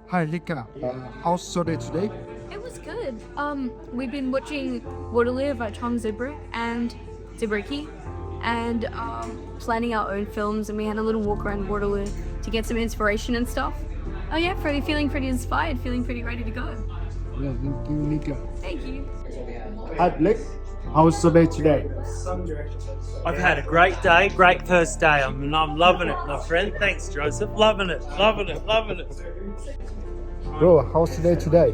Hi, Lika. How's your day today? It was good. We've been watching Waterloo by Tom Zibrick and Zibricki and planning our own films, and we had a little walk around Waterloo to get some inspiration and stuff. Oh yeah, feeling pretty inspired, feeling pretty ready to go. Yeah, thank you, Lika. Thank you. Hi, Blake. How's your day today? I've had a great day, great first day. I'm loving it, my friend. Thanks, Joseph. Loving it. Bro, how's your day today?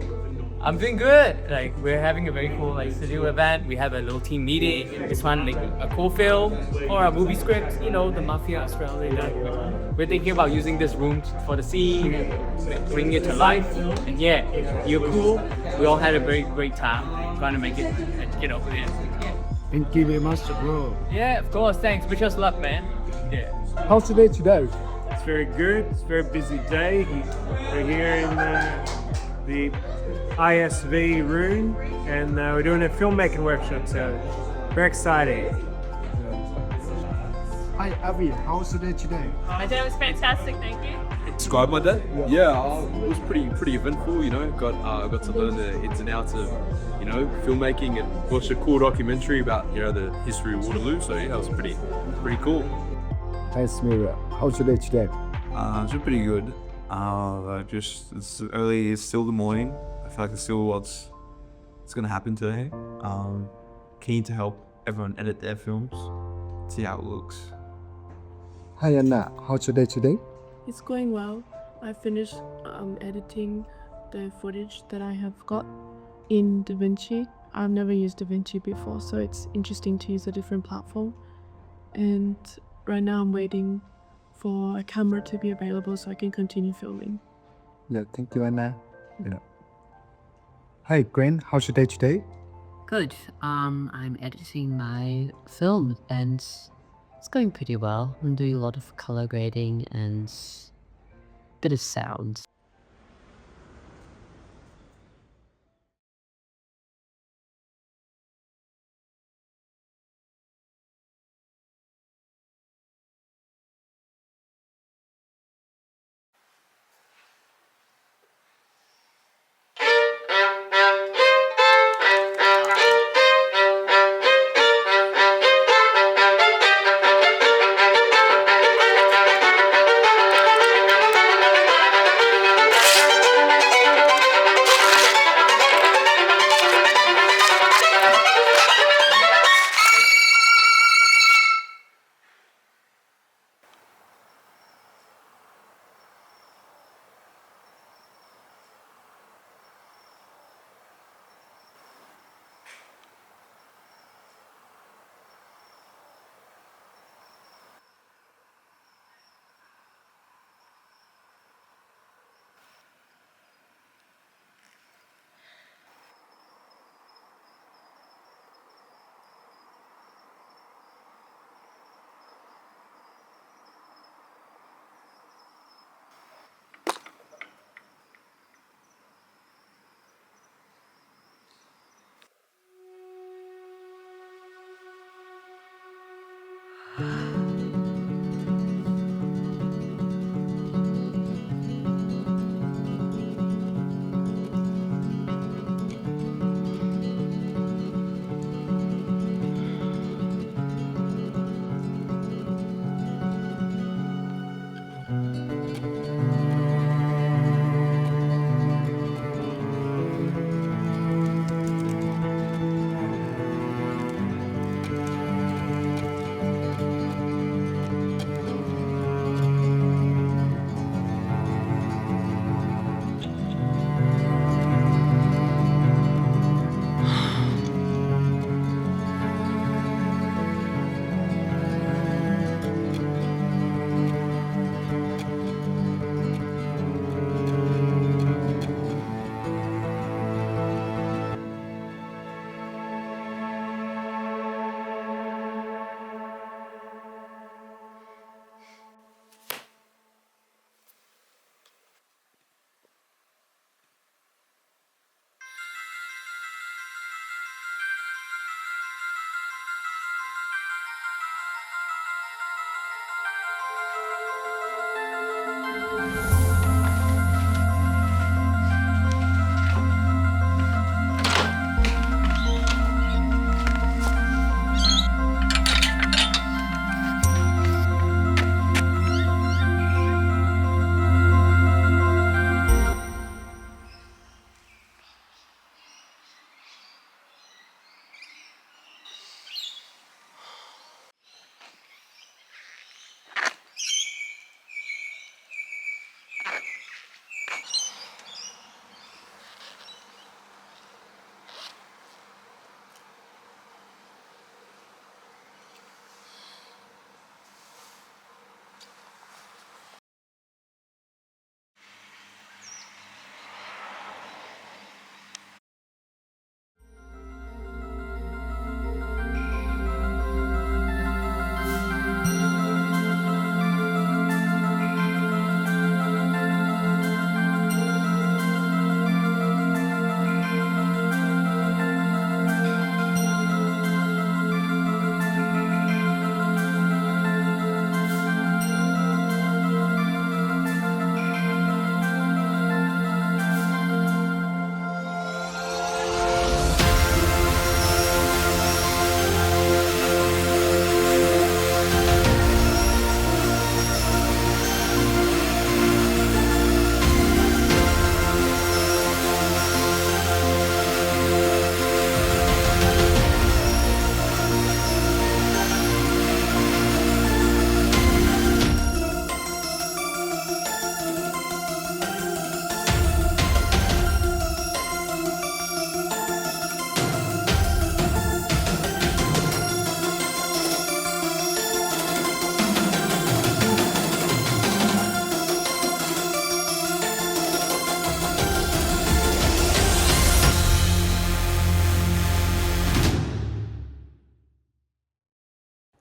I'm doing good. Like we're having a very cool studio event. We have a little team meeting. It's one like a cool film or a movie script. You know, the Mafia Australia. We're thinking about using this room for the scene, bringing it to life. And yeah, you're cool. We all had a very great time trying to make it. Thank you very much, bro. Yeah, of course. Thanks. Wish us luck, man. Yeah. How's your day today? It's very good. It's a very busy day. We're here in the ISV room, and we're doing a filmmaking workshop, so very exciting. Hi, Abby. How's your day today? My day was fantastic, thank you. Describe my day? Yeah, it was pretty eventful. You know, got to learn the ins and outs of filmmaking, and watched a cool documentary about the history of Waterloo. So yeah, it was pretty cool. Hi, Samira. How's your day today? It's been pretty good. It's early. It's still the morning. I feel like it's still what's gonna happen today. Keen to help everyone edit their films, see how it looks. Hi, Anna. How's your day today? It's going well. I finished editing the footage that I have got in DaVinci. I've never used DaVinci before, so it's interesting to use a different platform. And right now I'm waiting for a camera to be available so I can continue filming. Yeah, thank you, Anna. Yeah. Hi, Gwen. How's your day today? Good. I'm editing my film and it's going pretty well. I'm doing a lot of color grading and bit of sound.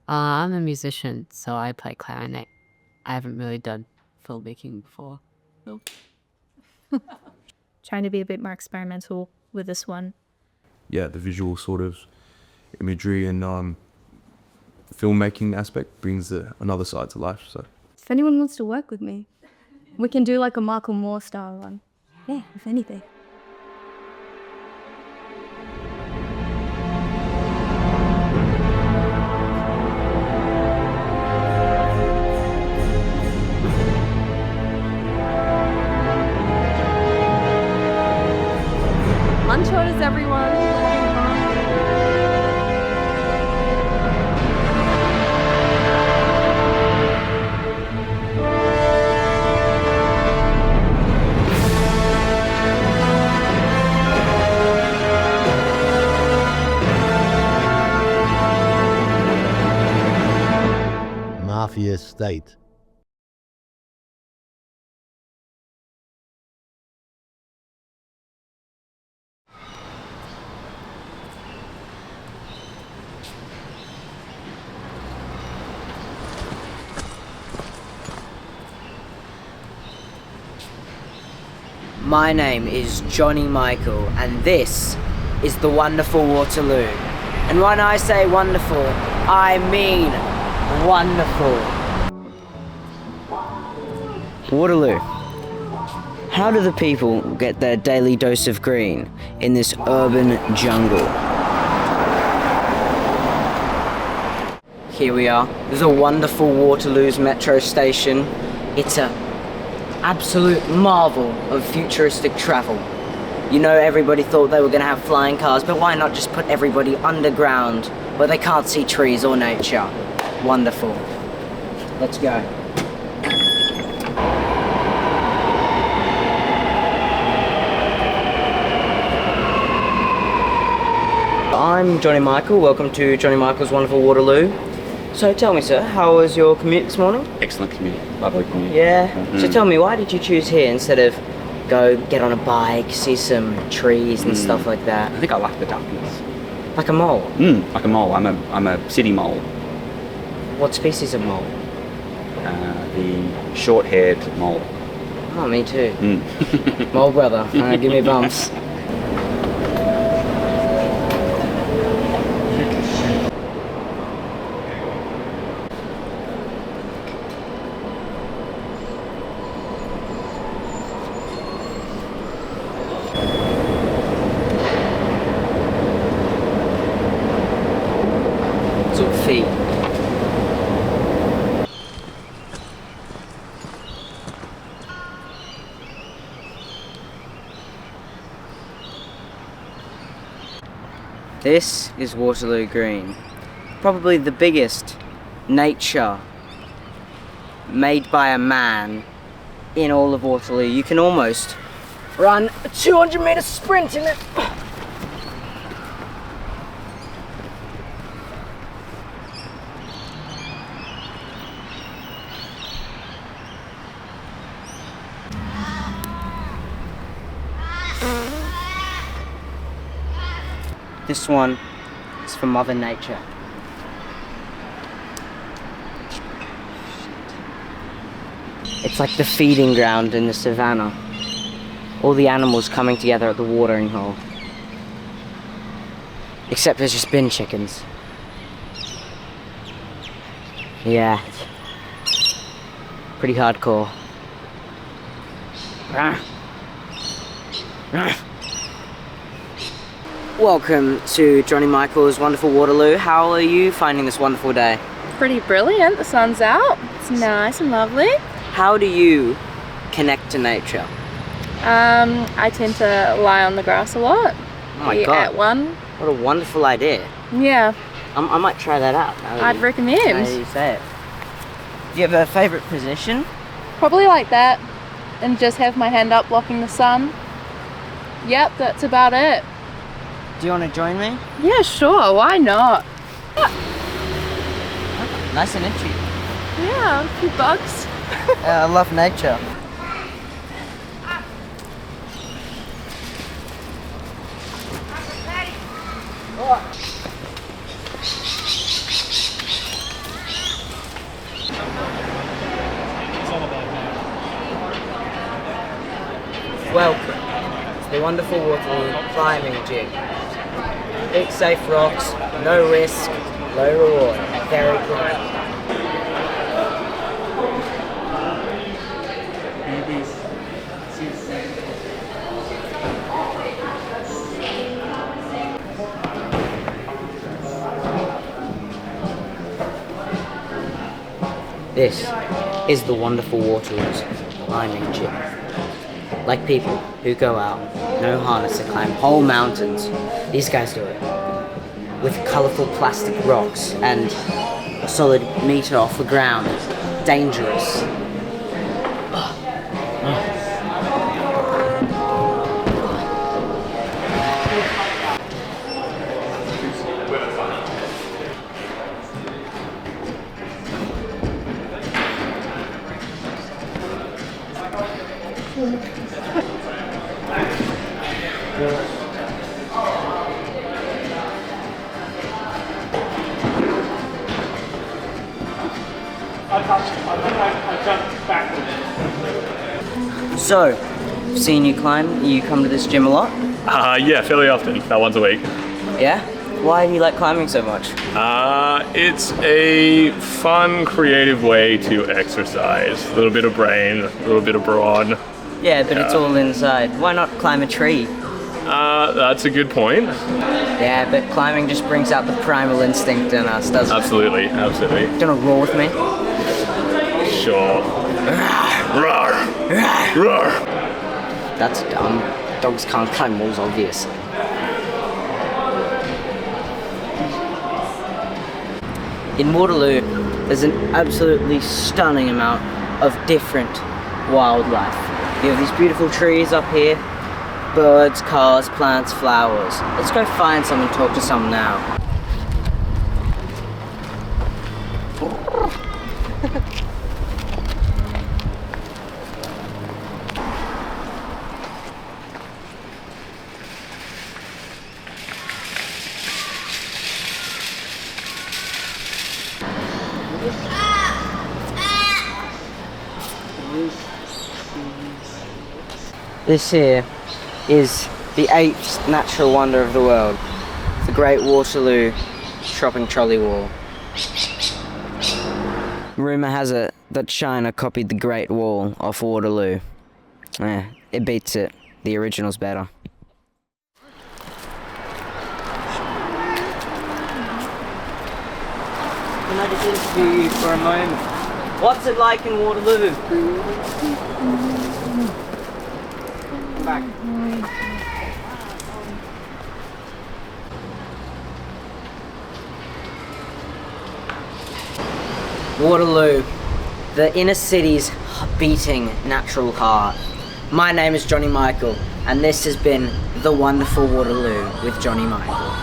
I'm a musician, so I play clarinet. I haven't really done filmmaking before. Trying to be a bit more experimental with this one. Yeah, the visual sort of imagery and filmmaking aspect brings another side to life. So If anyone wants to work with me, we can do like a Michael Moore style one. Yeah, if anything. Lunch orders, everyone. Mafia state. My name is Johnny Michael, and this is the wonderful Waterloo. And when I say wonderful, I mean wonderful. Waterloo. How do the people get their daily dose of green in this urban jungle? Here we are. There's a wonderful Waterloo's metro station. It's a absolute marvel of futuristic travel. You know, everybody thought they were going to have flying cars, but why not just put everybody underground where they can't see trees or nature? Wonderful. Let's go. I'm Johnny Michael. Welcome to Johnny Michael's Wonderful Waterloo. So tell me, sir, how was your commute this morning? Excellent commute, lovely commute. Yeah. Mm-hmm. So tell me, why did you choose here instead of go get on a bike, see some trees and stuff like that? I think I like the darkness. Like a mole? Like a mole. I'm a city mole. What species of mole? The short-haired mole. Oh, me too. Mole brother. Give me bumps. Feet. This is Waterloo Green, probably the biggest nature made by a man in all of Waterloo. You can almost run a 200-meter sprint in it. This one is for Mother Nature. It's like the feeding ground in the savannah. All the animals coming together at the watering hole. Except there's just bin chickens. Yeah. Pretty hardcore. Welcome to Johnny Michael's Wonderful Waterloo. How are you finding this wonderful day? Pretty brilliant. The sun's out. It's nice and lovely. How do you connect to nature? I tend to lie on the grass a lot. Oh my Eat god. At one. What a wonderful idea. Yeah. I might try that out. I'd recommend. Now that you say it. Do you have a favourite position? Probably like that. And just have my hand up blocking the sun. Yep, that's about it. Do you want to join me? Yeah, sure. Why not? Nice and itchy. Yeah, a few bugs. I love nature. Welcome to the wonderful Waterloo climbing jig. Big safe rocks, no risk, low reward, very climb. This is the wonderful Waterloo's climbing jig. Like people who go out, no harness to climb whole mountains, these guys do it. With colourful plastic rocks and a solid metre off the ground. Dangerous. So, I've seen you climb. You come to this gym a lot? Yeah, fairly often, about once a week. Yeah? Why do you like climbing so much? It's a fun, creative way to exercise. A little bit of brain, a little bit of brawn. Yeah, but it's all inside. Why not climb a tree? That's a good point. Yeah, but climbing just brings out the primal instinct in us, doesn't it? Absolutely, absolutely. Do you want to roar with me? Sure. Roar! Roar! That's dumb. Dogs can't climb walls, obviously. In Waterloo, there's an absolutely stunning amount of different wildlife. You have these beautiful trees up here, birds, cars, plants, flowers. Let's go find some and talk to some now. This here is the 8th natural wonder of the world, the Great Waterloo Shopping Trolley Wall. Rumour has it that China copied the Great Wall off Waterloo. It beats it. The original's better. Can I just interview you for a moment? What's it like in Waterloo? Back. Waterloo, the inner city's beating natural heart. My name is Johnny Michael, and this has been The Wonderful Waterloo with Johnny Michael.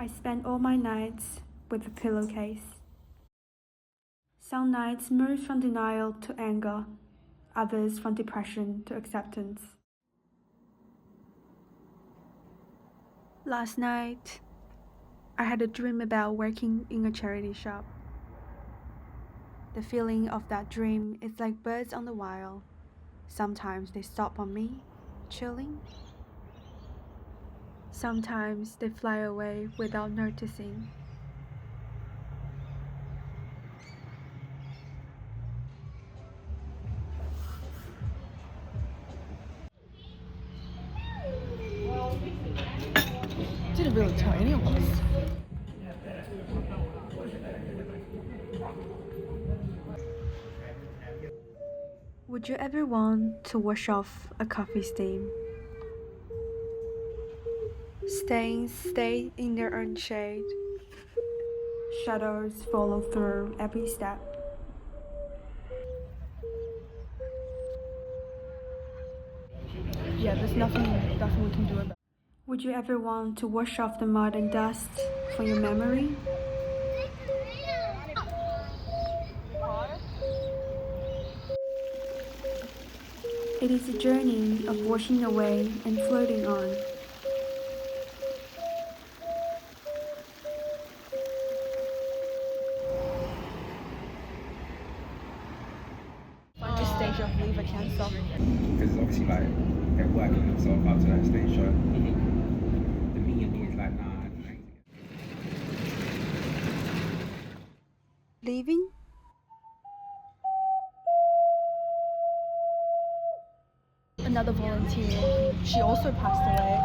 I spend all my nights with a pillowcase. Some nights move from denial to anger, others from depression to acceptance. Last night, I had a dream about working in a charity shop. The feeling of that dream is like birds on the wire. Sometimes they stop on me, chilling. Sometimes they fly away without noticing. Didn't really tell any of us. Would you ever want to wash off a coffee stain? Stains stay in their own shade. Shadows follow through every step. Yeah, there's nothing we can do about it. Would you ever want to wash off the mud and dust from your memory? It is a journey of washing away and floating on. This stage of liver cancer. Because obviously, like, they're working themselves up to that stage, so the me and me is like, nah. Leaving? Another volunteer, she also passed away.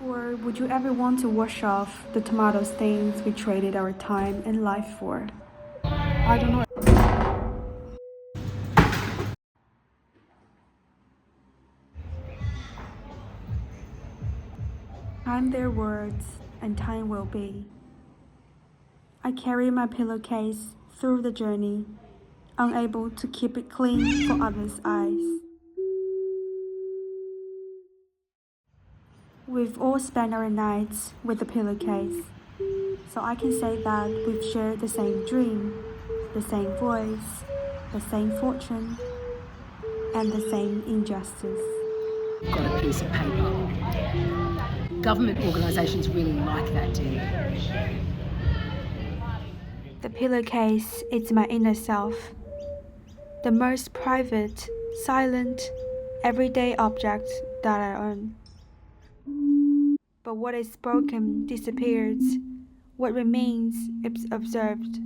Or would you ever want to wash off the tomato stains we traded our time and life for? I don't know. Time their words, and time will be. I carry my pillowcase through the journey, unable to keep it clean for others' eyes. We've all spent our nights with a pillowcase, so I can say that we've shared the same dream, the same voice, the same fortune, and the same injustice. Got a piece of paper. Government organisations really like that, do you? The pillowcase is my inner self, the most private, silent, everyday object that I own. But what is broken disappears, what remains is observed.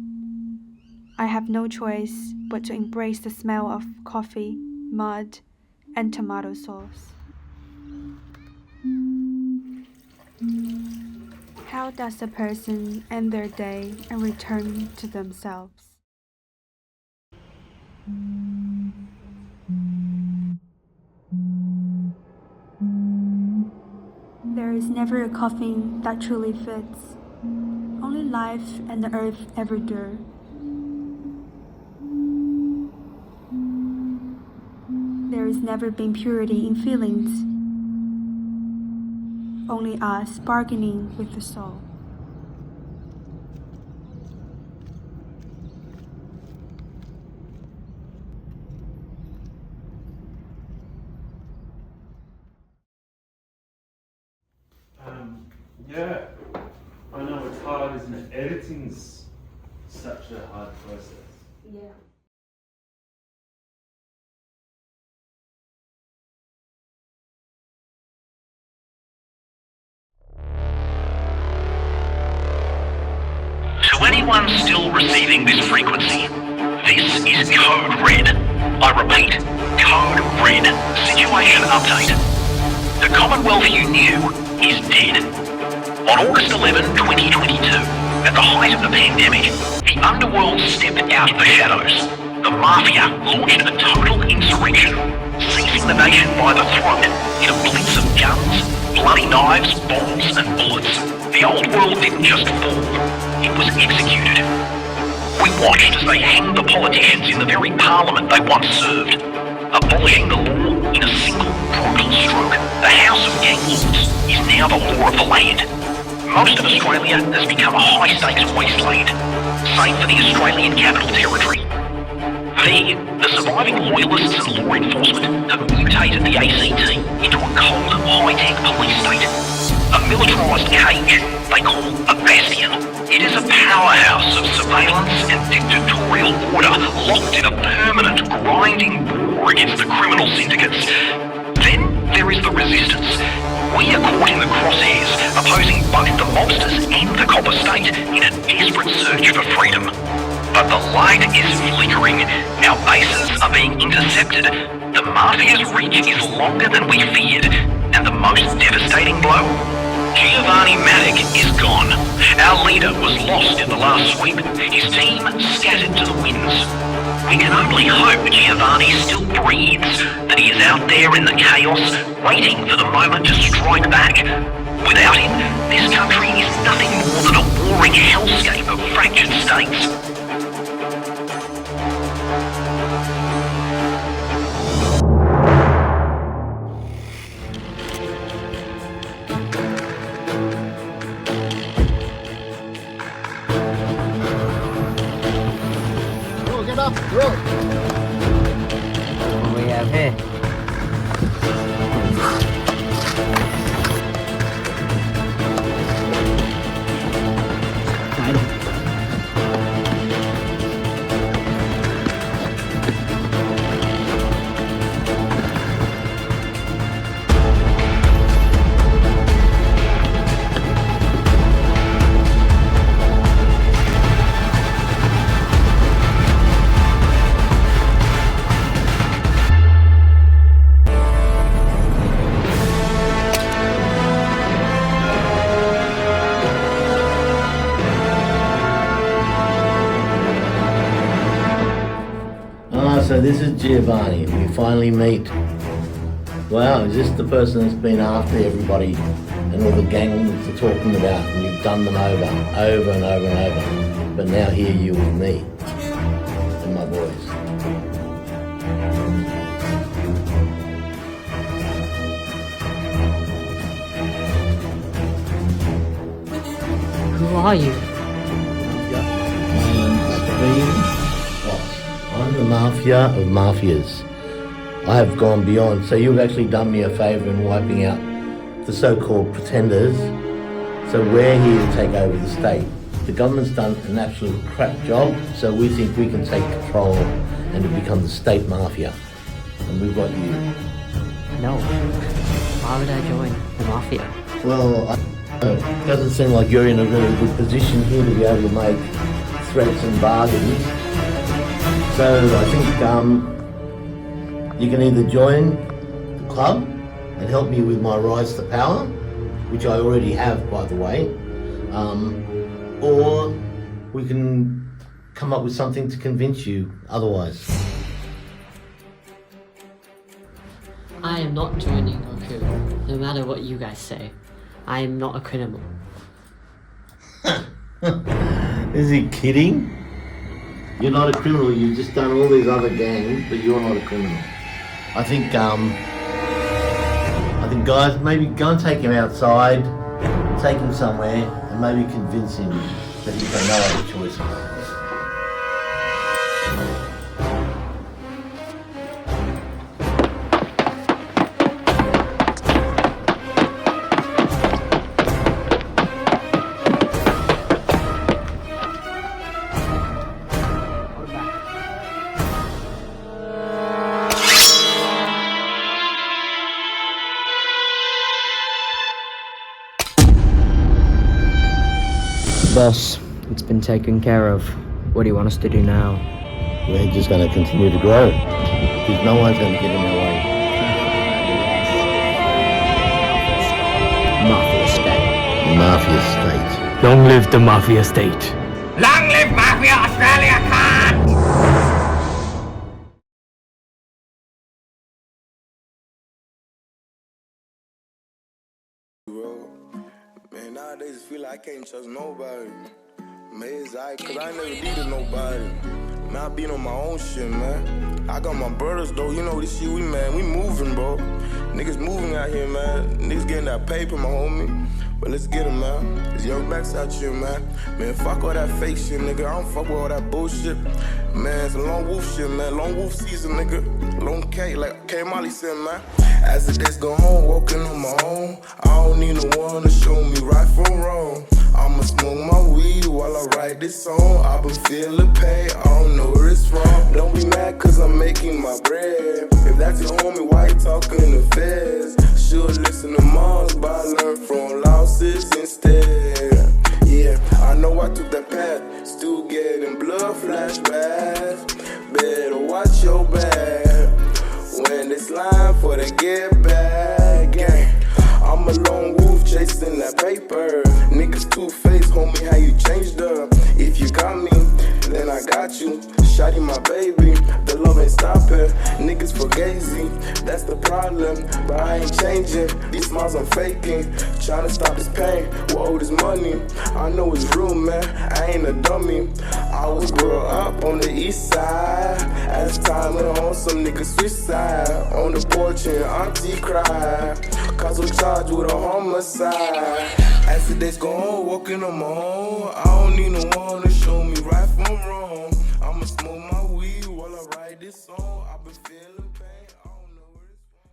I have no choice but to embrace the smell of coffee, mud, and tomato sauce. How does a person end their day and return to themselves? There is never a coffin that truly fits. Only life and the earth ever do. There has never been purity in feelings. Only us bargaining with the soul. Yeah, I know it's hard, isn't it? Editing's such a hard process. Yeah. To anyone still receiving this frequency, this is Code Red. I repeat, Code Red. Situation update. The Commonwealth you knew is dead. On August 11, 2022, at the height of the pandemic, the underworld stepped out of the shadows. The Mafia launched a total insurrection, seizing the nation by the throat in a blitz of guns, bloody knives, bombs and bullets. The old world didn't just fall, it was executed. We watched as they hanged the politicians in the very parliament they once served. abolishing the law in a single brutal stroke. The House of Gang Lords is now the law of the land. Most of Australia has become a high-stakes wasteland, save for the Australian Capital Territory. There, the surviving loyalists and law enforcement have mutated the ACT into a cold, high-tech police state. A militarised cage they call a bastion. It is a powerhouse of surveillance and dictatorial order, locked in a permanent, grinding war against the criminal syndicates. Then there is the resistance. We are caught in the crosshairs, opposing both the mobsters and the copper state in a desperate search for freedom. But the light is flickering. Our bases are being intercepted. The mafia's reach is longer than we feared. And the most devastating blow? Giovanni Matic is gone. Our leader was lost in the last sweep. His team scattered to the winds. We can only hope Giovanni still breathes, that he is out there in the chaos, waiting for the moment to strike back. Without him, this country is nothing more than a warring hellscape of fractured states. Bro. What do we have here? So this is Giovanni. We finally meet. Wow, is this the person that's been after everybody and all the gangs are talking about, and you've done them over and over and over. But now here you with me and my boys. Who are you? I'm the mafia of mafias. I have gone beyond. So you've actually done me a favour in wiping out the so-called pretenders. So we're here to take over the state. The government's done an absolute crap job, so we think we can take control and to become the state mafia. And we've got you. No. Why would I join the mafia? Well, it doesn't seem like you're in a very good position here to be able to make threats and bargains. So I think you can either join the club and help me with my rise to power, which I already have, by the way, or we can come up with something to convince you otherwise. I am not joining your crew, no matter what you guys say. I am not a criminal. Is he kidding? You're not a criminal, you've just done all these other gangs, but you're not a criminal. I think guys, maybe go and take him outside, take him somewhere, and maybe convince him that he's got no other choices. Boss, it's been taken care of. What do you want us to do now? We're just going to continue to grow, because no one's going to get in our way. Mafia state. Mafia state. Long live the mafia state. Long live Mafia Australia, cunt! Man, nowadays I feel like I can't trust nobody. Man, it's alright, cause I ain't never needed nobody. Man, I been on my own shit, man. I got my brothers though, you know this shit, we moving, bro. Niggas moving out here, man. Niggas getting that paper, my homie. But let's get him, man. It's young blacks out here, man. Man, fuck all that fake shit, nigga. I don't fuck with all that bullshit. Man, it's a lone wolf shit, man. Lone wolf season, nigga. Lone K, like K Molly said, man. As the days go home, walking on my own. I don't need no one to show me right from wrong. I'ma smoke my weed while I write this song. I've been feeling pain, I don't know where it's from. Don't be mad cause I'm making my bread. If that's your homie, why you talking to feds? Should listen to moms, but I learned from losses instead. Yeah, I know I took that path, still getting blood flashbacks. Better watch your back when it's line for the get back gang. I'm a lone wolf chasing that paper. Niggas two-faced, homie, how you changed up? If you got me, then I got you. Shawty my baby, the love ain't stopping. Niggas fugazi, that's the problem. But I ain't changing, these smiles I'm faking. Tryna stop this pain, whoa, this money. I know it's real, man, I ain't a dummy. I was brought up on the east side. As time went on, some niggas switch side. On the porch and auntie cry, cause I'm charged with a homicide. As the days go on, walking on my own. I don't need no one to show me right from wrong. I'ma smoke my weed while I write this song. I've been feeling pain, I don't know where it's from.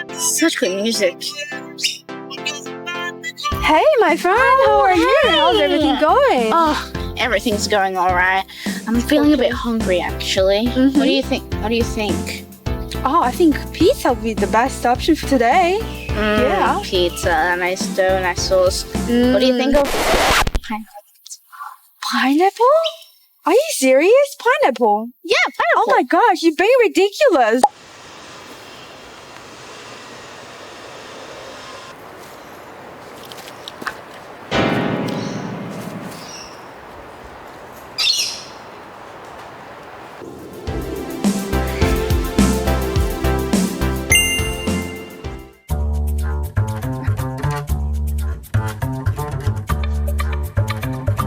Such good music. Hey, my friend, how are you? How's everything going? Oh, everything's going all right. I'm feeling a bit hungry, actually. What do you think? What do you think? Oh, I think pizza would be the best option for today. Yeah. Pizza, nice dough, nice sauce. What do you think of Pineapple? Are you serious? Pineapple? Yeah, pineapple. Oh my gosh, you're being ridiculous.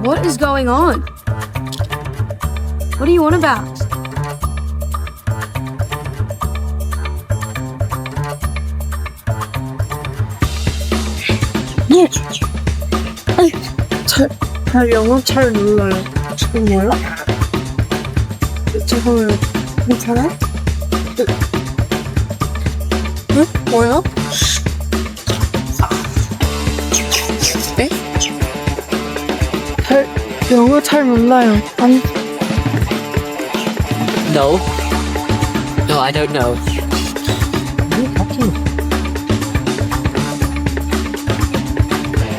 What is going on? What do you want about? 잘 영어 잘 몰라요. 지금 뭐요? 저거요. 괜찮아? 응? 뭐요? 네? 영어 잘 몰라요. 아니. No. No, I don't know.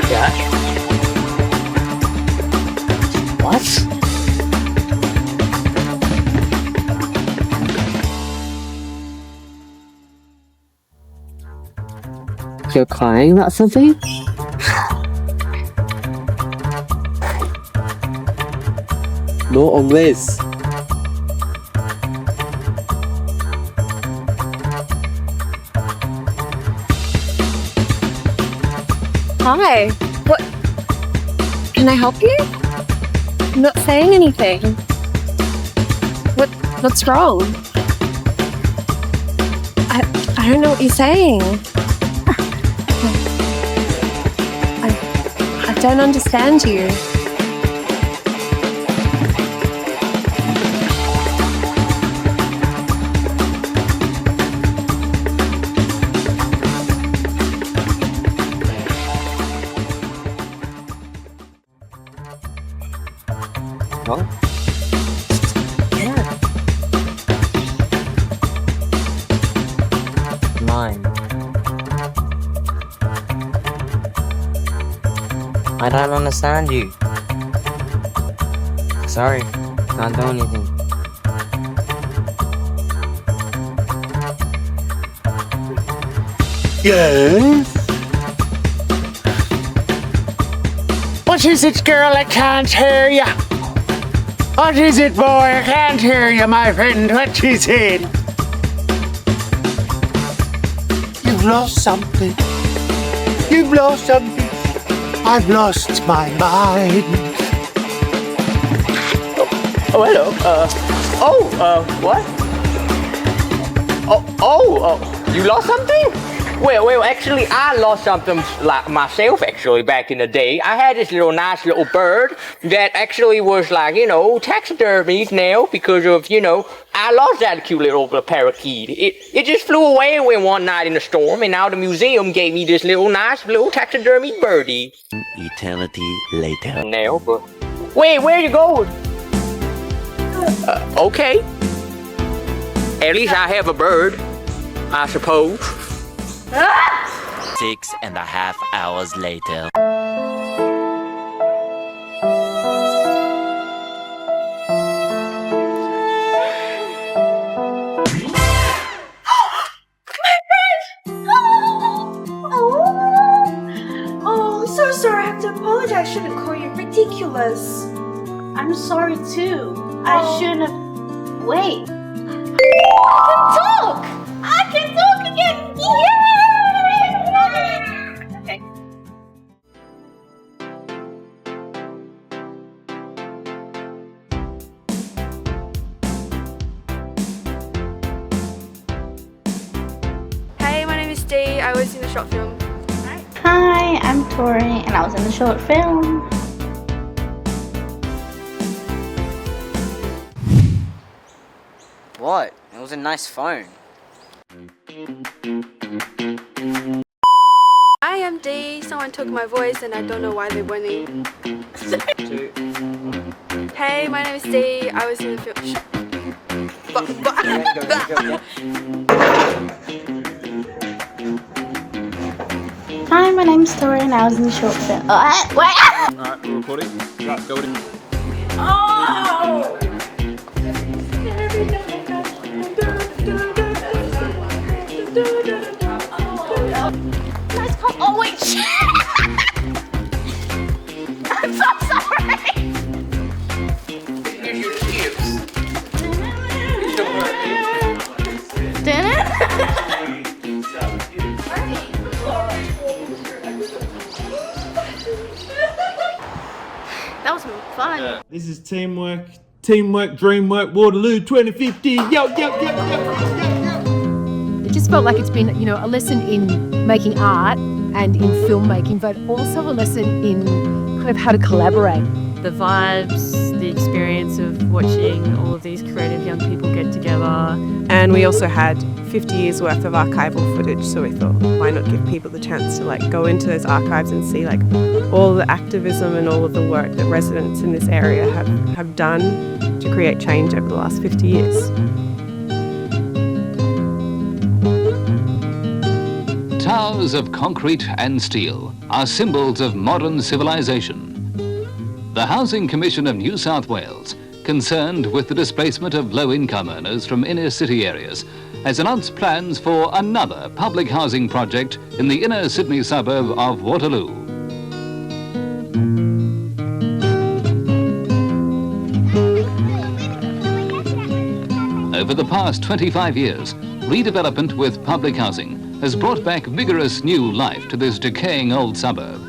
Yeah. What? You're crying about something? No, on this. Hi. What? Can I help you? I'm not saying anything. What's wrong? I don't know what you're saying. I don't understand you. Huh? Yeah. Mine. I don't understand you. Sorry, can't do anything. Yes? What is it, girl? I can't hear ya. What is it, boy? I can't hear you, my friend. What you saying? You've lost something. You've lost something. I've lost my mind. Oh, hello. What? You lost something? Well, actually, I lost something like myself, actually, back in the day. I had this nice little bird that actually was like, taxidermied now because of, I lost that cute little parakeet. It just flew away one night in a storm, and now the museum gave me this nice little taxidermied birdie. Eternity later. Now, but wait, where you going? Okay. At least I have a bird, I suppose. 6.5 hours later. Oh, so sorry. I have to apologize. I shouldn't call you ridiculous. I'm sorry too. I shouldn't have. Wait. I can talk again. Yay! Okay. Hey, my name is Dee. I was in the short film. Hi, I'm Tori, and I was in the short film. What? It was a nice phone. I am Dee. Someone took my voice and I don't know why they went in. Hey, my name is Dee. I was in the film. Hi, my name's Tori, and I was in the short film. Alright, we're recording. Right, go in. Oh! Nice call. Oh wait, shit! I'm so sorry. Here's your chips. Dinner? That was fun. This is teamwork, dreamwork, Waterloo 2050. Yo. It just felt like it's been, a lesson in making art and in filmmaking, but also a lesson in kind of how to collaborate. The vibes, the experience of watching all of these creative young people get together. And we also had 50 years worth of archival footage, so we thought, why not give people the chance to go into those archives and see all the activism and all of the work that residents in this area have done to create change over the last 50 years. Towers of concrete and steel are symbols of modern civilization. The Housing Commission of New South Wales, concerned with the displacement of low-income earners from inner city areas, has announced plans for another public housing project in the inner Sydney suburb of Waterloo. Over the past 25 years, redevelopment with public housing has brought back vigorous new life to this decaying old suburb.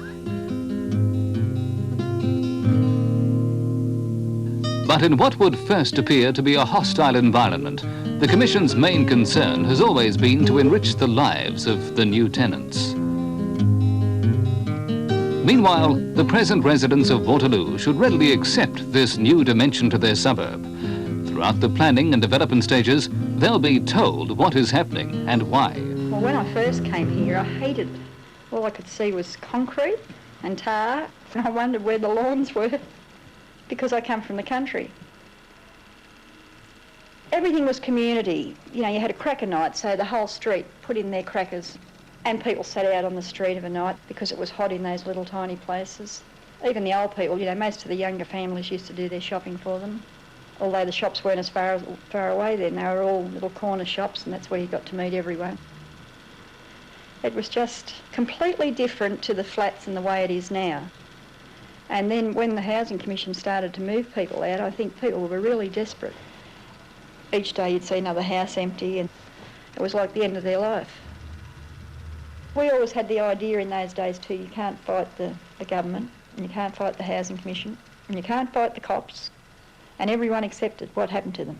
But in what would first appear to be a hostile environment, the Commission's main concern has always been to enrich the lives of the new tenants. Meanwhile, the present residents of Waterloo should readily accept this new dimension to their suburb. Throughout the planning and development stages, they'll be told what is happening and why. Well, when I first came here, I hated it. All I could see was concrete and tar, and I wondered where the lawns were, because I come from the country. Everything was community. You know, you had a cracker night, so the whole street put in their crackers, and people sat out on the street of a night because it was hot in those little tiny places. Even the old people, most of the younger families used to do their shopping for them. Although the shops weren't as far away then, they were all little corner shops, and that's where you got to meet everyone. It was just completely different to the flats and the way it is now. And then when the Housing Commission started to move people out, I think people were really desperate. Each day you'd see another house empty, and it was like the end of their life. We always had the idea in those days too, you can't fight the government, and you can't fight the Housing Commission, and you can't fight the cops, and everyone accepted what happened to them.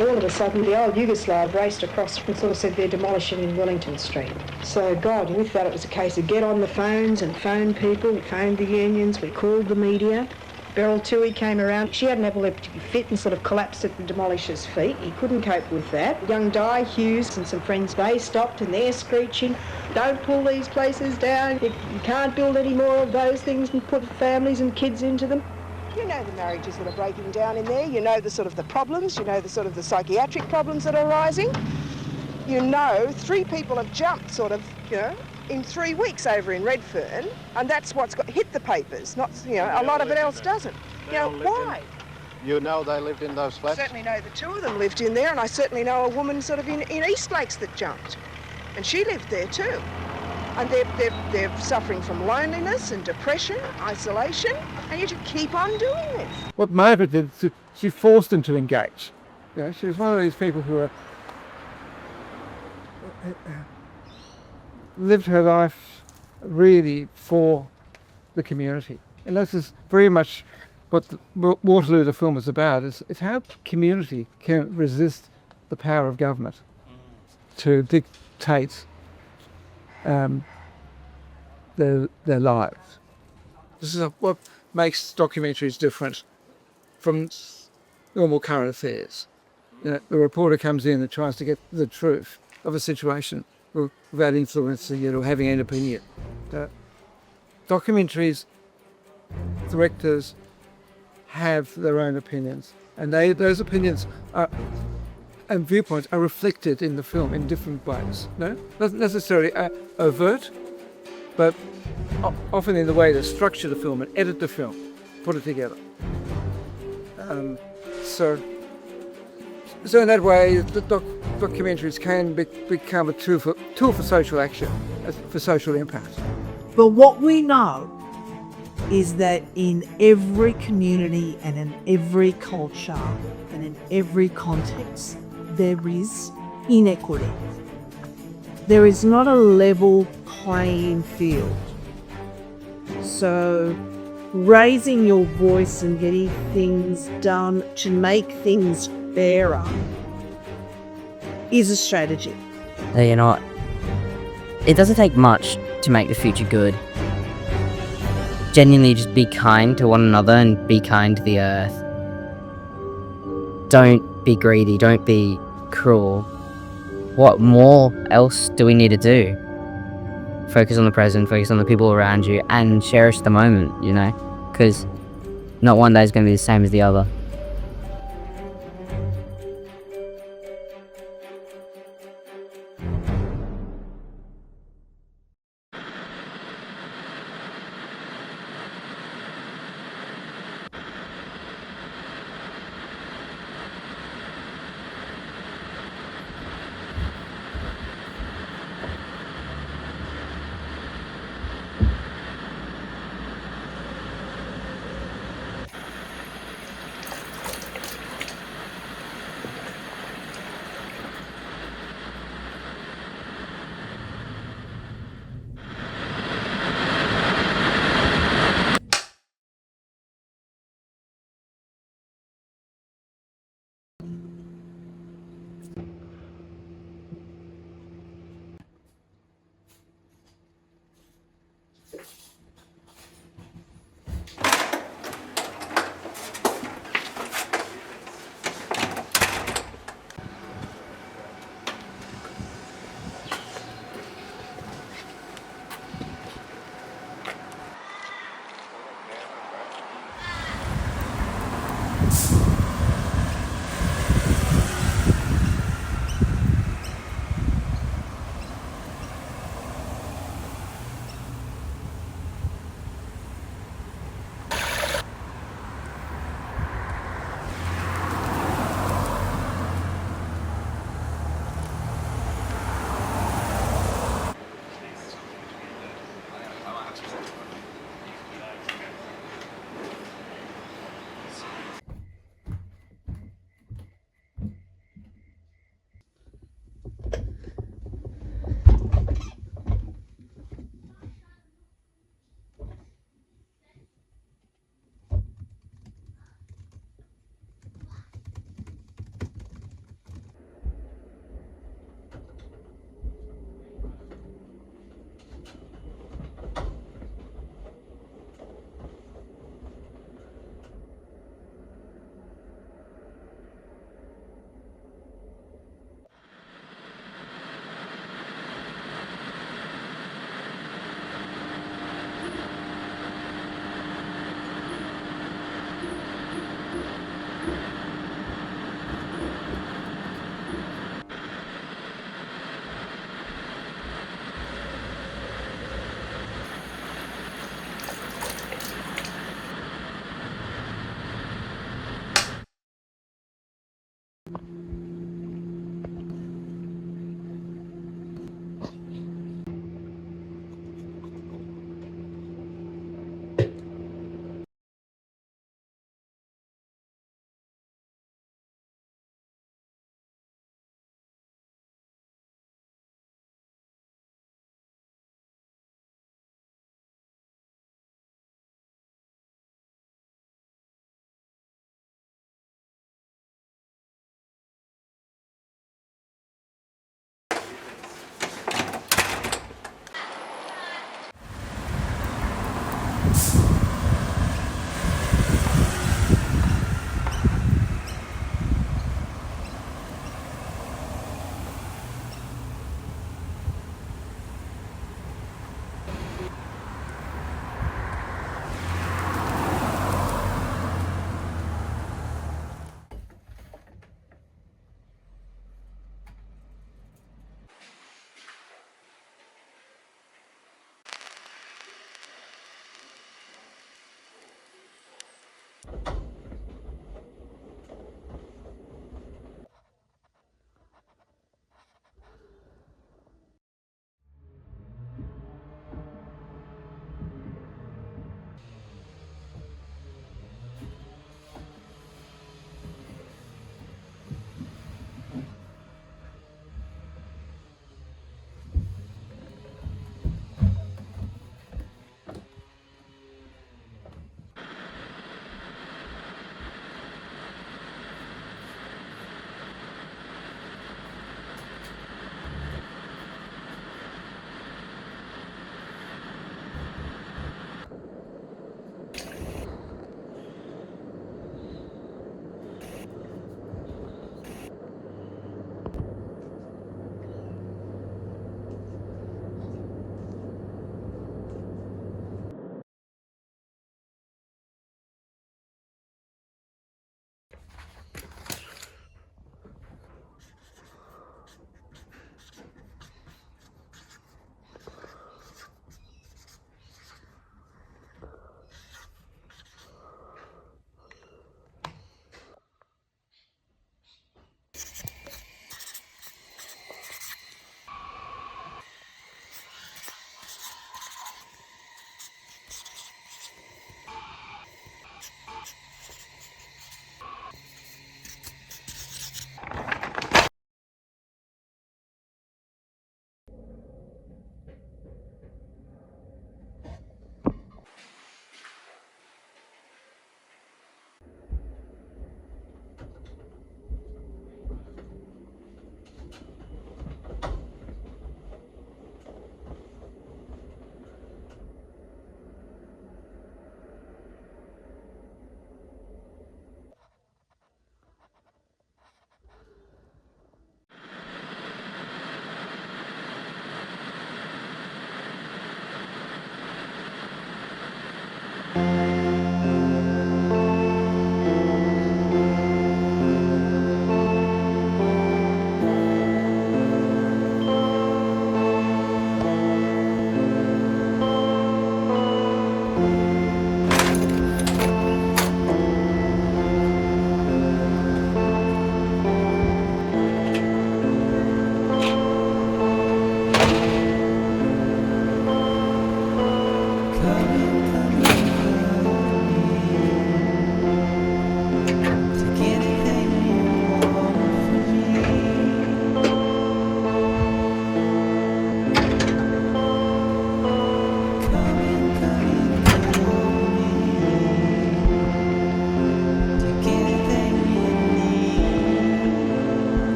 All of a sudden, the old Yugoslav raced across and sort of said they're demolishing in Wellington Street. So, God, with that, it was a case of get on the phones and phone people. We phoned the unions, we called the media. Beryl Toohey came around. She had an epileptic fit and sort of collapsed at the demolisher's feet. He couldn't cope with that. Young Di Hughes and some friends, they stopped and they're screeching, don't pull these places down. You can't build any more of those things and put families and kids into them. You know the marriages that are breaking down in there. You know the sort of the problems. You know the sort of the psychiatric problems that are arising. You know 3 people have jumped in 3 weeks over in Redfern, and that's what's hit the papers. Not, a lot of it else doesn't. Why? You know they lived in those flats? I certainly know the 2 of them lived in there, and I certainly know a woman sort of in East Lakes that jumped. And she lived there too. And they're suffering from loneliness and depression, isolation, and you just keep on doing this. What Margaret did, she forced them to engage. She was one of these people who lived her life really for the community. And this is very much what Waterloo, the film, is about, is how community can resist the power of government to dictate their lives. This is what makes documentaries different from normal current affairs. The reporter comes in and tries to get the truth of a situation without influencing it or having an opinion. Documentaries, directors have their own opinions, and those opinions and viewpoints are reflected in the film in different ways. Not necessarily overt, but often in the way they structure the film and edit the film, put it together. So in that way, the documentaries can become a tool for social action, for social impact. But what we know is that in every community and in every culture and in every context, there is inequity. There is not a level playing field. So raising your voice and getting things done to make things fairer is a strategy. You know, it doesn't take much to make the future good. Genuinely just be kind to one another and be kind to the earth. Don't be greedy, don't be cruel. What more else do we need to do? Focus on the present, focus on the people around you, and cherish the moment, you know? Because not one day is going to be the same as the other.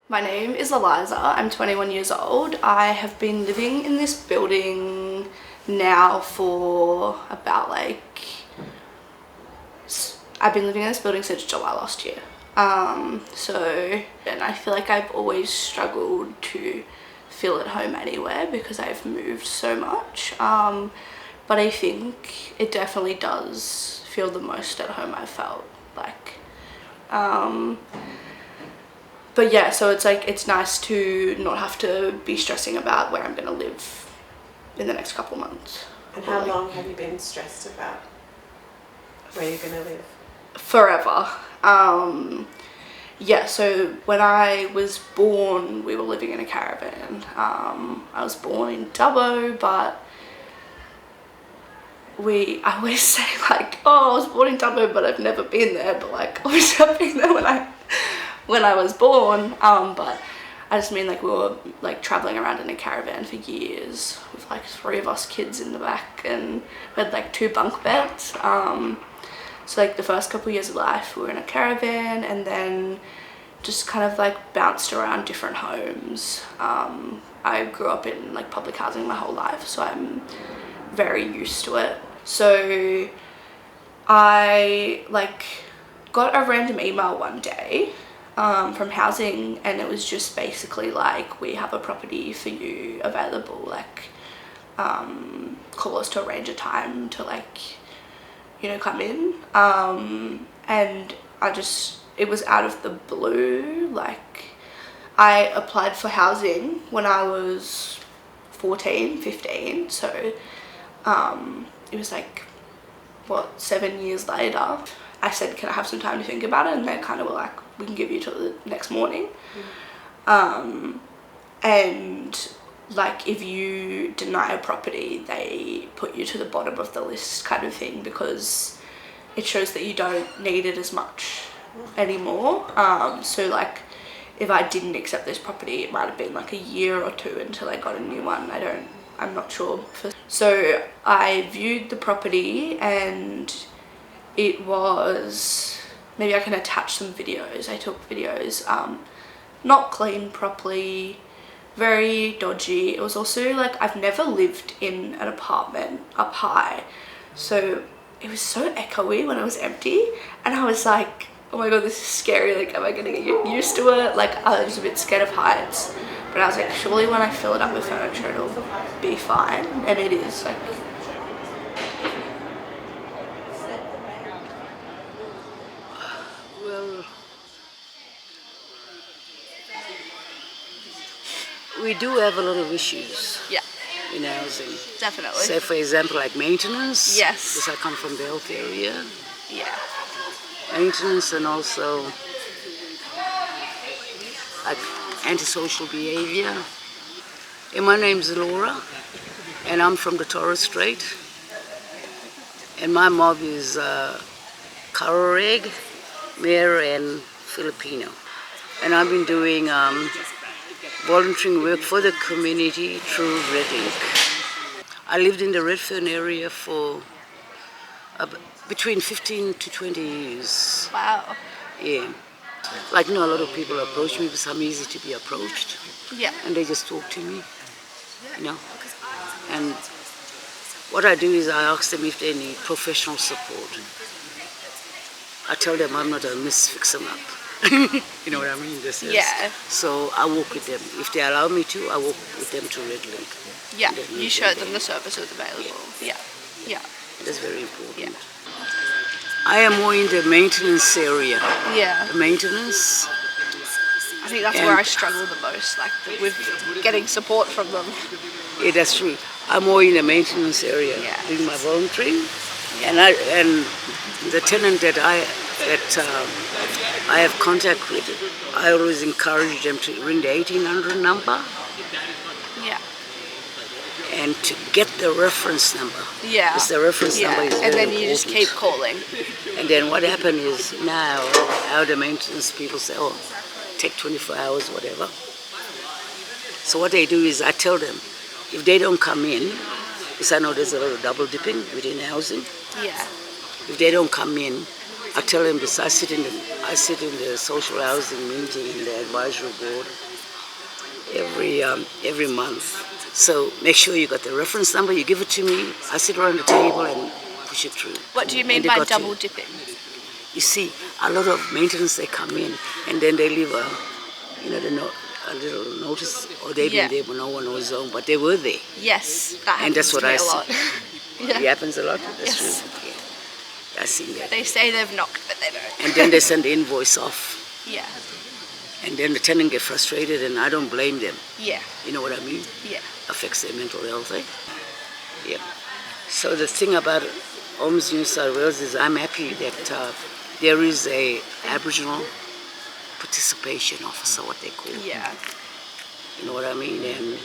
My name is Eliza. I'm 21 years old. I have been living in this building now for about I've been living in this building since July last year. And I feel like I've always struggled to feel at home anywhere because I've moved so much. But I think it definitely does feel the most at home I've felt. But yeah, so it's nice to not have to be stressing about where I'm going to live in the next couple months. And how long have you been stressed about where you're going to live? Forever. Yeah, so when I was born, we were living in a caravan. I was born in Dubbo, but I always say oh, I was born in Dubbo, but I've never been there. But obviously I've been there when I was born. But I just mean we were traveling around in a caravan for years with 3 of us kids in the back, and we had 2 bunk beds. So the first couple of years of life we were in a caravan, and then just kind of bounced around different homes. I grew up in public housing my whole life, so I'm very used to it. So I got a random email one day from housing, and it was just basically we have a property for you available, call us to arrange a time to come in. And it was out of the blue. I applied for housing when I was 14, 15, so it was 7 years later. I said, can I have some time to think about it? And they kind of were we can give you till the next morning. And if you deny a property, they put you to the bottom of the list kind of thing, because it shows that you don't need it as much anymore. So if I didn't accept this property, it might have been a year or 2 until I got a new one. I'm not sure. So I viewed the property, and it was, maybe I can attach some videos. I took videos, not cleaned properly, very dodgy. It was also I've never lived in an apartment up high, so it was so echoey when it was empty, and I was oh my god, this is scary, am I gonna get used to it? I was a bit scared of heights, but I was surely when I fill it up with furniture it'll be fine, and it is. Well, we do have a lot of issues. Yeah. In housing. Definitely. Say, for example, maintenance. Yes. Because I come from the health area. Yeah. Maintenance, and also antisocial behavior. And my name's Laura, and I'm from the Torres Strait. And my mob is Karl, Mayor, and Filipino. And I've been doing volunteering work for the community through Red Ink. I lived in the Redfern area for between 15 to 20 years. Wow. Yeah. A lot of people approach me because I'm easy to be approached. Yeah. And they just talk to me, And what I do is I ask them if they need professional support. I tell them I'm not a Miss Fix-em-up. You know what I mean? Yeah. So I walk with them. If they allow me to, I walk with them to Red Link. Yeah, you show them the services available. Yeah. Yeah. That's very important. Yeah. I am more in the maintenance area. Yeah. The maintenance. I think that's where I struggle the most, with getting support from them. Yeah, that's true. I'm more in the maintenance area, doing my volunteering, and the tenant that I have contact with, I always encourage them to ring the 1800 number. Yeah. And to get the reference number. Yeah. Because the reference number is very and then you important. just keep calling. And then what happened is now our the maintenance people say, oh, take 24 hours, whatever. So what they do is I tell them, if they don't come in, because I know there's a lot of double dipping within housing. Yeah. If they don't come in, I tell them this. I sit in the social housing meeting in the advisory board every month. So make sure you got the reference number. You give it to me. I sit around the table and push it through. What do you mean And they by got double to- dipping? You see, a lot of maintenance, they come in and then they leave a little notice, or they've Yeah. been there but no one knows them, but they were there. Yes, that happens And that's what to me I a see. lot. Yeah. It happens a lot. That's Yes. true. Yeah. I see that. They say they've knocked, but they don't. And then they send the invoice off. Yeah. And then the tenant get frustrated, and I don't blame them. Yeah. You know what I mean? Yeah. Affects their mental health, eh? Yeah. So the thing about Homes New South Wales is I'm happy that there is a Aboriginal participation officer, what they call it. Yeah. You know what I mean? And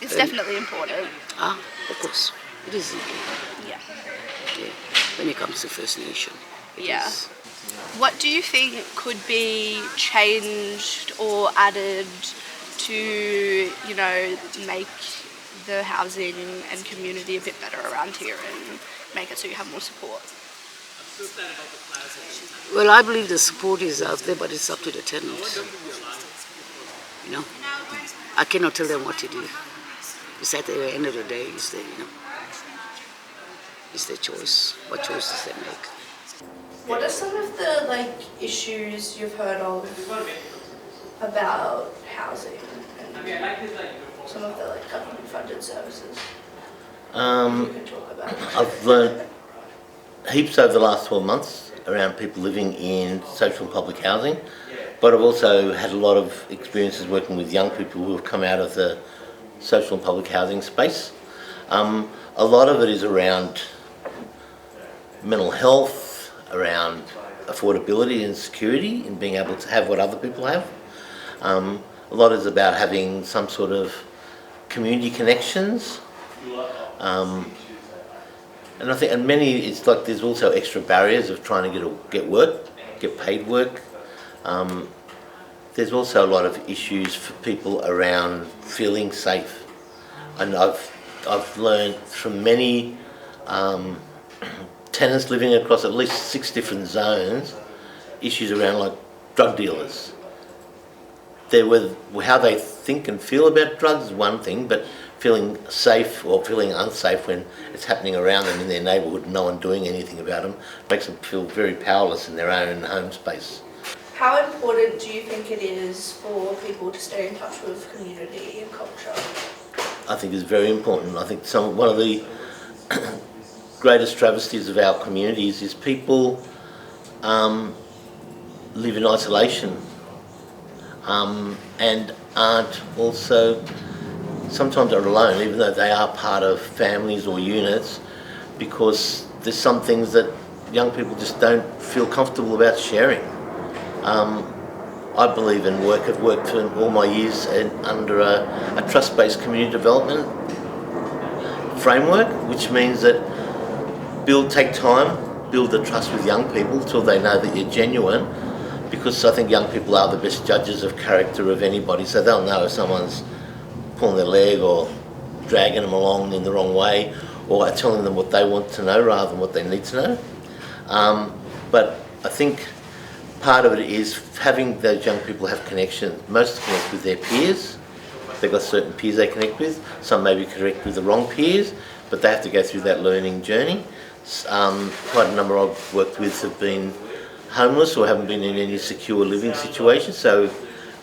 It's definitely important. of course, it is important. Yeah. Yeah. When it comes to First Nation. it Yeah. is. What do you think could be changed or added to, make the housing and community a bit better around here and make it so you have more support? Well, I believe the support is out there, but it's up to the tenants. You know, I cannot tell them what to do. It's at the end of the day, it's their choice. What choices they make. What are some of the issues you've heard of about housing and some of the government funded services? You can talk about. I've learned heaps over the last 12 months around people living in social and public housing, but I've also had a lot of experiences working with young people who have come out of the social and public housing space. A lot of it is around mental health, around affordability and security and being able to have what other people have. A lot is about having some sort of community connections. And I think, and many, it's like there's also extra barriers of trying to get work, get paid work. There's also a lot of issues for people around feeling safe. And I've learned from many tenants living across at least 6 different zones, issues around drug dealers. How they think and feel about drugs is one thing, but feeling safe or feeling unsafe when it's happening around them in their neighbourhood and no one doing anything about them makes them feel very powerless in their own home space. How important do you think it is for people to stay in touch with community and culture? I think it's very important. I think one of the greatest travesties of our communities is people live in isolation and aren't also, sometimes are alone, even though they are part of families or units, because there's some things that young people just don't feel comfortable about sharing. I believe in work. I've worked for all my years under a trust-based community development framework, which means that take time, build the trust with young people till they know that you're genuine, because I think young people are the best judges of character of anybody, so they'll know if someone's pulling their leg or dragging them along in the wrong way, or telling them what they want to know rather than what they need to know. But I think part of it is having those young people have connections. Most connect with their peers. They've got certain peers they connect with. Some maybe connect with the wrong peers, but they have to go through that learning journey. Quite a number I've worked with have been homeless or haven't been in any secure living situation, so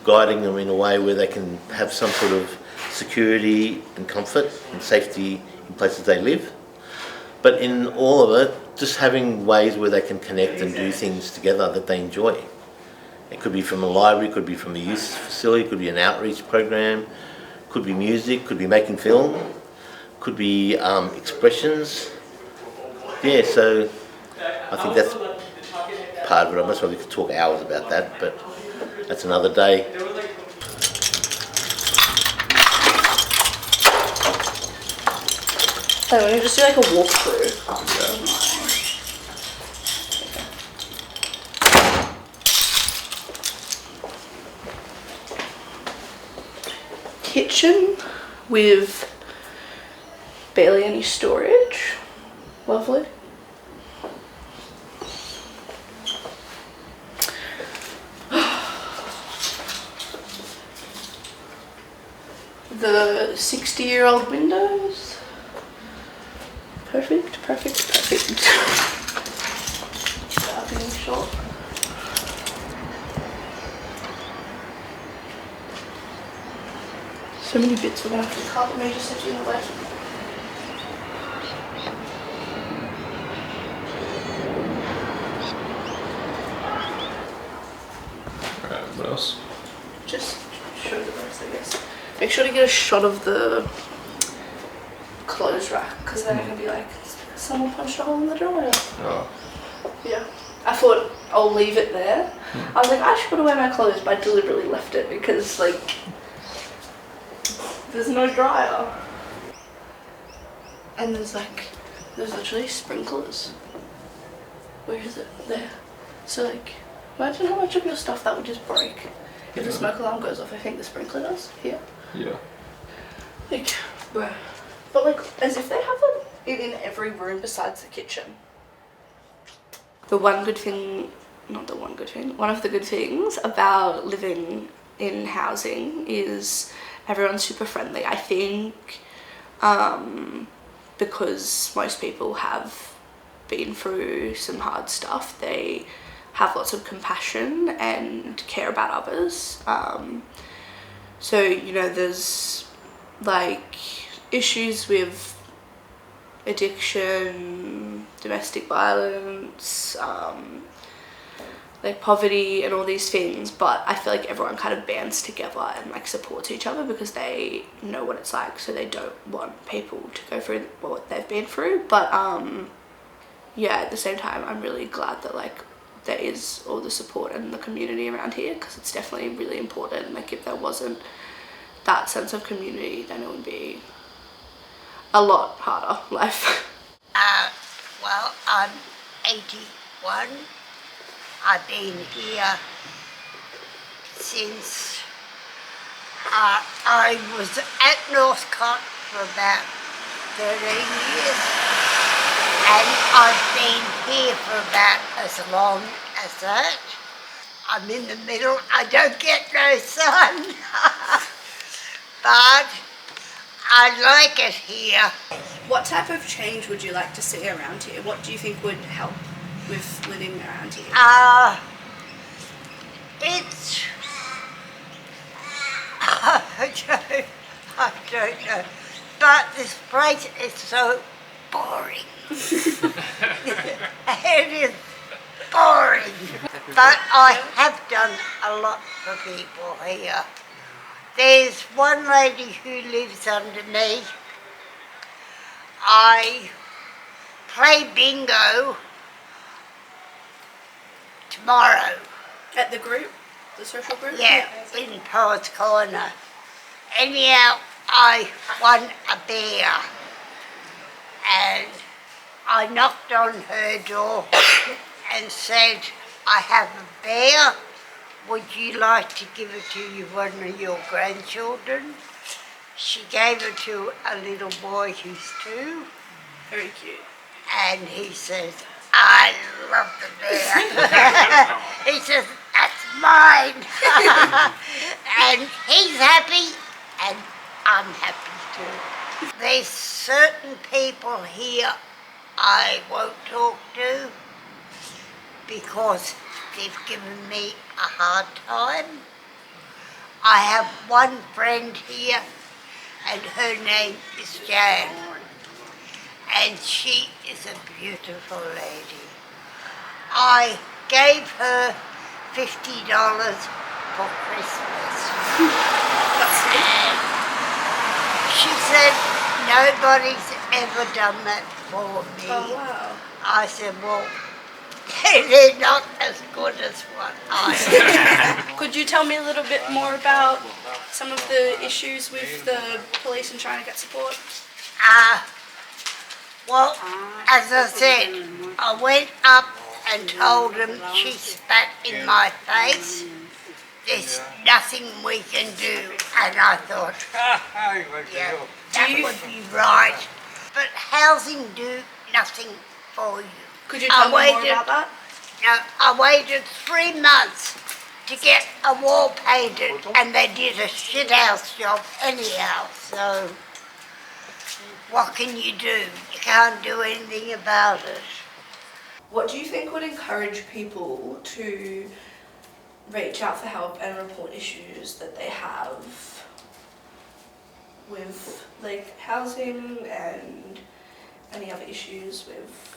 guiding them in a way where they can have some sort of security and comfort and safety in places they live. But in all of it, just having ways where they can connect and do things together that they enjoy. It could be from a library, could be from a youth facility, could be an outreach program, could be music, could be making film, could be expressions. Yeah, so I think that's part of it. I most probably could talk hours about that, but that's another day. So we're going to just do a walkthrough. Kitchen with barely any storage. Lovely. the 60-year-old windows. Perfect. Being short. So many bits we're gonna have to cut. Let me just set you in the way. Alright, what else? Just show the rest, I guess. Make sure to get a shot of the clothes rack, because then it can be like, someone punched a hole in the dryer. Oh. Yeah. I thought I'll leave it there. I was like, I should put away my clothes, but I deliberately left it because, like, there's no dryer. And there's literally sprinklers. Where is it? There. So, like, imagine how much of your stuff that would just break. If the smoke alarm goes off, I think the sprinkler does. Here. Yeah. Like, bruh. But, like, as if they have it in every room besides the kitchen. One of the good things about living in housing is everyone's super friendly. I think because most people have been through some hard stuff, they have lots of compassion and care about others. So, you know, there's like issues with addiction, domestic violence, like poverty and all these things, but I feel like everyone kind of bands together and like supports each other because they know what it's like, so they don't want people to go through what they've been through. But yeah, at the same time, I'm really glad that like there is all the support in the community around here, because it's definitely really important. Like if there wasn't that sense of community, then it would be a lot harder life. Well, I'm 81. I've been here since I was at Northcott for about 13 years, and I've been here for about as long as that. I'm in the middle. I don't get no sun, but I like it here. What type of change would you like to see around here? What do you think would help with living around here? I don't know, but this place is so boring. It is boring, but I have done a lot for people here. There's one lady who lives under me. I play bingo tomorrow. At the group? The social group? Yeah, in Poets Corner. Anyhow, I won a bear, and I knocked on her door and said, I have a bear. Would you like to give it to one of your grandchildren? She gave it to a little boy who's 2. Very cute. And he says, I love the bear. He says, that's mine. And he's happy, and I'm happy too. There's certain people here I won't talk to because they've given me a hard time. I have one friend here, and her name is Jan, and she is a beautiful lady. I gave her $50 for Christmas. And she said, nobody's ever done that for me. Oh, wow. I said, well, they're not as good as what I am. Could you tell me a little bit more about some of the issues with the police and trying to get support? Well, as I said, I went up and told them she spat in my face. There's nothing we can do. And I thought, yeah, that would be right. But housing do nothing for you. Could you tell me more about that? No, I waited 3 months to get a wall painted, and they did a shithouse job anyhow, so what can you do? You can't do anything about it. What do you think would encourage people to reach out for help and report issues that they have with like housing and any other issues with?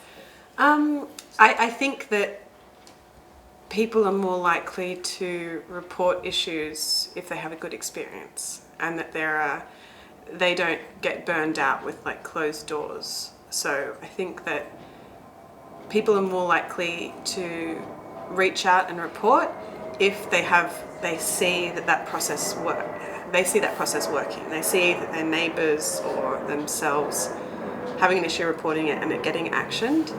I think that people are more likely to report issues if they have a good experience, and that they don't get burned out with like closed doors. So I think that people are more likely to reach out and report if they see that process work. They see that process working. They see that their neighbours or themselves having an issue, reporting it and it getting actioned,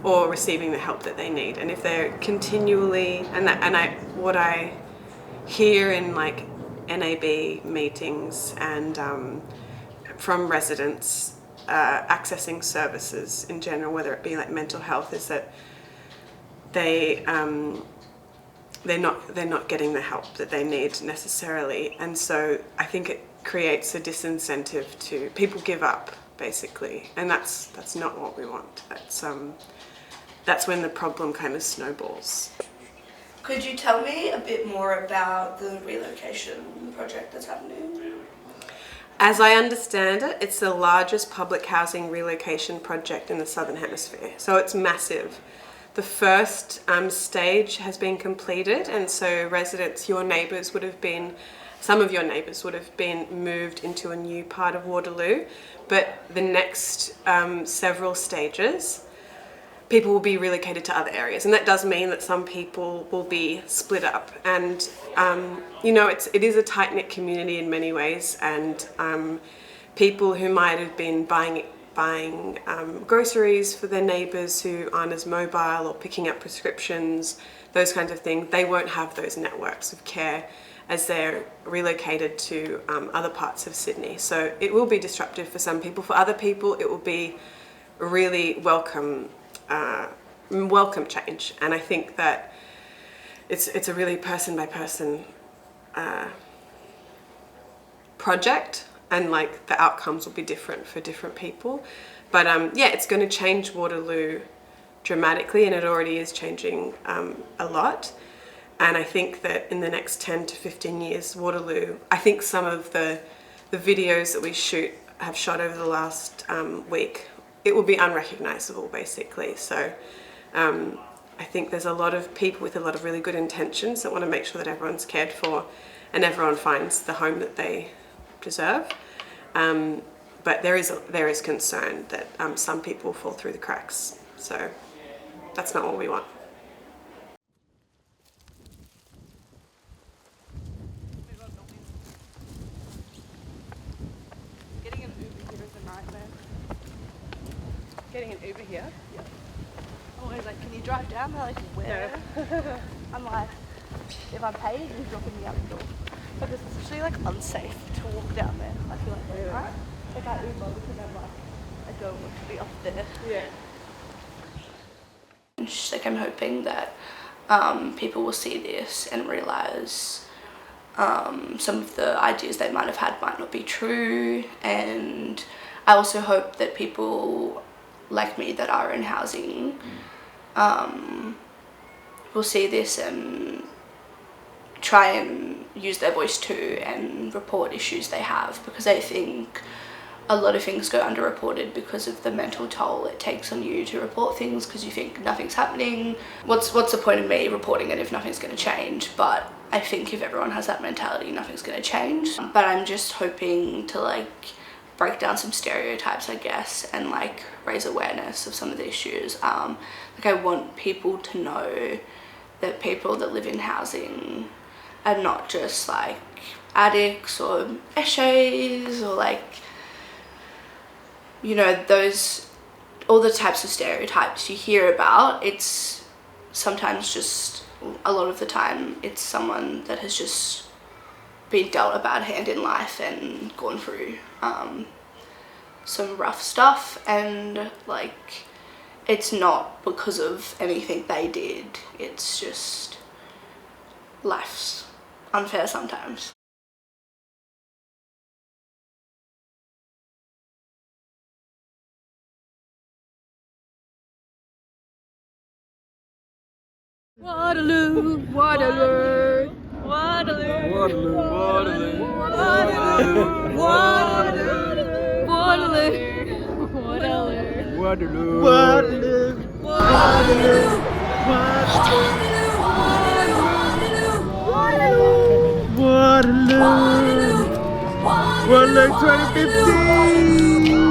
or receiving the help that they need. And if they're continually, what I hear in like NAB meetings and from residents accessing services in general, whether it be like mental health, is that they're not getting the help that they need necessarily, and so I think it creates a disincentive to people give up basically, and that's not what we want. That's when the problem kind of snowballs. Could you tell me a bit more about the relocation project that's happening? As I understand it, it's the largest public housing relocation project in the Southern Hemisphere, so it's massive. The first stage has been completed, and so residents, some of your neighbours would have been moved into a new part of Waterloo, but the next several stages, people will be relocated to other areas, and that does mean that some people will be split up. And it is a tight-knit community in many ways, and people who might have been buying groceries for their neighbours who aren't as mobile, or picking up prescriptions, those kinds of things, they won't have those networks of care as they're relocated to other parts of Sydney. So it will be disruptive for some people. For other people, it will be a really welcome change. And I think that it's a really person by person project, and like the outcomes will be different for different people. But it's going to change Waterloo dramatically, and it already is changing a lot. And I think that in the next 10 to 15 years, Waterloo, I think some of the videos that we have shot over the last week, it will be unrecognisable basically. So I think there's a lot of people with a lot of really good intentions that want to make sure that everyone's cared for and everyone finds the home that they deserve. But there is concern that some people fall through the cracks. So that's not what we want. Getting an Uber here is a nightmare. Getting an Uber here? Yeah. I'm always like, can you drive down? They're like, where? No. I'm like, if I'm paid, you're dropping me out the door. Because it's actually like unsafe to walk down there. I feel like, right? Like I Uber because I'm like, I don't want to be up there. Yeah. Like I'm hoping that people will see this and realise some of the ideas they might have had might not be true, and I also hope that people like me that are in housing will see this and try and use their voice too and report issues they have, because I think a lot of things go underreported because of the mental toll it takes on you to report things, because you think nothing's happening. What's the point of me reporting it if nothing's going to change? But I think if everyone has that mentality, nothing's going to change. But I'm just hoping to like break down some stereotypes, I guess, and like raise awareness of some of the issues. Like I want people to know that people that live in housing are not just like addicts or eshays or like, you know, all the types of stereotypes you hear about. It's sometimes just, a lot of the time, it's someone that has just been dealt a bad hand in life and gone through some rough stuff, and like it's not because of anything they did, it's just life's unfair sometimes. Waterloo, Waterloo, Waterloo, Waterloo, Waterloo, Waterloo, Waterloo, Waterloo, Waterloo, Waterloo, Waterloo 2015!